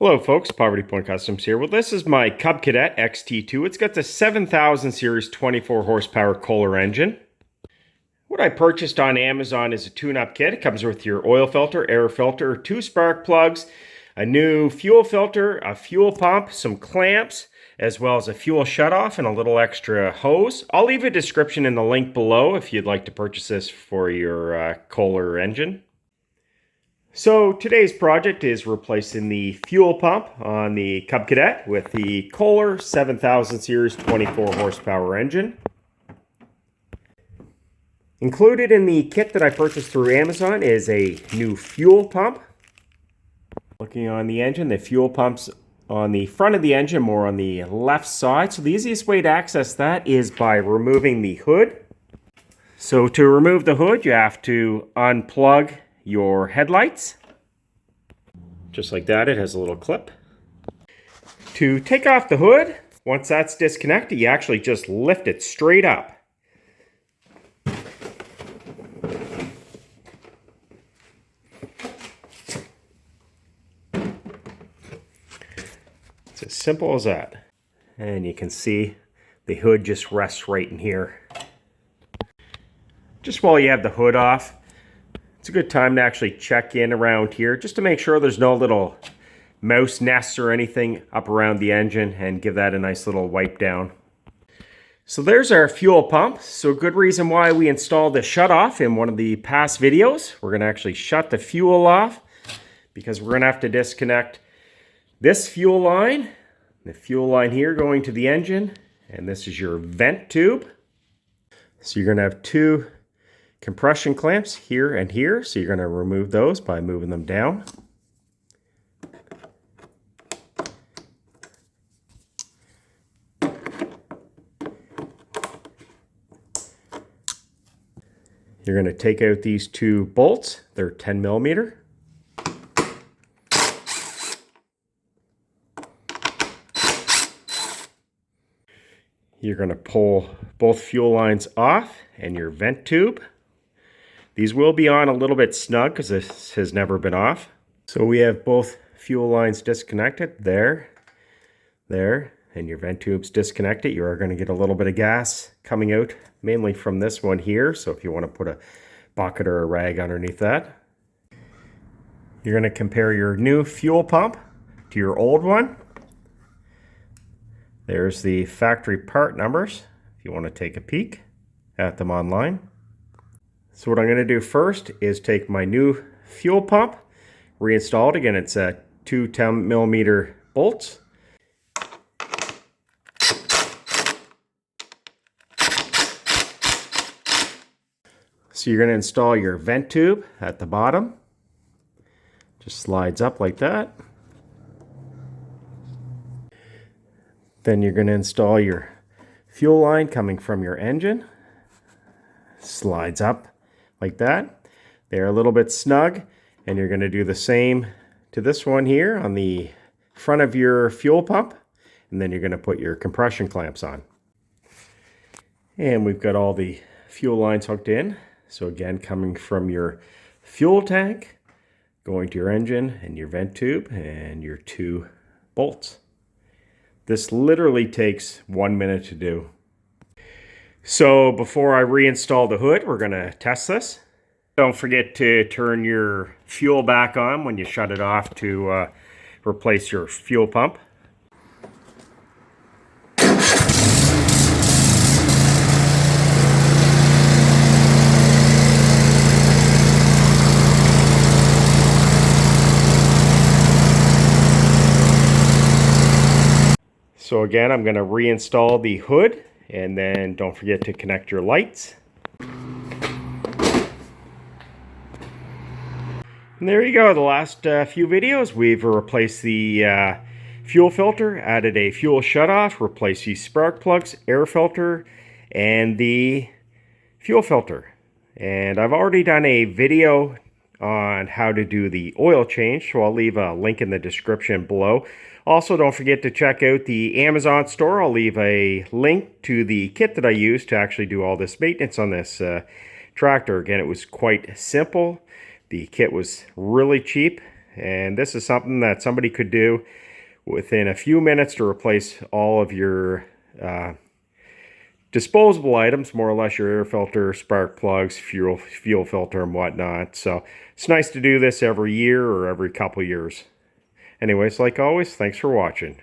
Hello folks, Poverty Point Customs here. Well, this is my Cub Cadet Xt2. It's got the 7000 series 24 horsepower Kohler engine. What I purchased on Amazon is a tune-up kit. It comes with your oil filter, air filter, 2 spark plugs, a new fuel filter, a fuel pump, some clamps, as well as a fuel shutoff and a little extra hose. I'll leave a description in the link below if you'd like to purchase this for your Kohler engine. So today's project is replacing the fuel pump on the Cub Cadet with the Kohler 7000 series 24 horsepower engine. Included in the kit that I purchased through Amazon is a new fuel pump. Looking on the engine, the fuel pump's on the front of the engine, more on the left side. So the easiest way to access that is by removing the hood. So to remove the hood, you have to unplug your headlights. Just like that, it has a little clip. To take off the hood, once that's disconnected, you actually just lift it straight up. It's as simple as that. And you can see the hood just rests right in here. Just while you have the hood off, it's a good time to actually check in around here just to make sure there's no little mouse nests or anything up around the engine, and give that a nice little wipe down. So there's our fuel pump. So a good reason why we installed the shutoff in one of the past videos. We're going to actually shut the fuel off because we're going to have to disconnect this fuel line, the fuel line here going to the engine, and this is your vent tube. So you're going to have two compression clamps here and here, so you're going to remove those by moving them down. You're going to take out these two bolts. They're 10 millimeter. You're going to pull both fuel lines off and your vent tube. These will be on a little bit snug because this has never been off. So we have both fuel lines disconnected, there, and your vent tube's disconnected. You are going to get a little bit of gas coming out, mainly from this one here. So if you want to put a bucket or a rag underneath that. You're going to compare your new fuel pump to your old one. There's the factory part numbers if you want to take a peek at them online. So what I'm going to do first is take my new fuel pump, reinstall it. Again, it's two 10 millimeter bolts. So you're going to install your vent tube at the bottom. Just slides up like that. Then you're going to install your fuel line coming from your engine. Slides up like that. They're a little bit snug, and you're going to do the same to this one here on the front of your fuel pump, and then you're going to put your compression clamps on. And we've got all the fuel lines hooked in. So again, coming from your fuel tank, going to your engine and your vent tube and your two bolts. This literally takes 1 minute to do. So before I reinstall the hood, we're going to test this. Don't forget to turn your fuel back on when you shut it off to replace your fuel pump. So again, I'm going to reinstall the hood, and then don't forget to connect your lights. And there you go, the last few videos we've replaced the fuel filter, added a fuel shutoff, replaced the spark plugs, air filter, and the fuel filter. And I've already done a video on how to do the oil change, so I'll leave a link in the description below. Also, don't forget to check out the Amazon store. I'll leave a link to the kit that I used to actually do all this maintenance on this tractor. Again, it was quite simple. The kit was really cheap. And this is something that somebody could do within a few minutes to replace all of your disposable items, more or less your air filter, spark plugs, fuel filter, and whatnot. So it's nice to do this every year or every couple years. Anyways, like always, thanks for watching.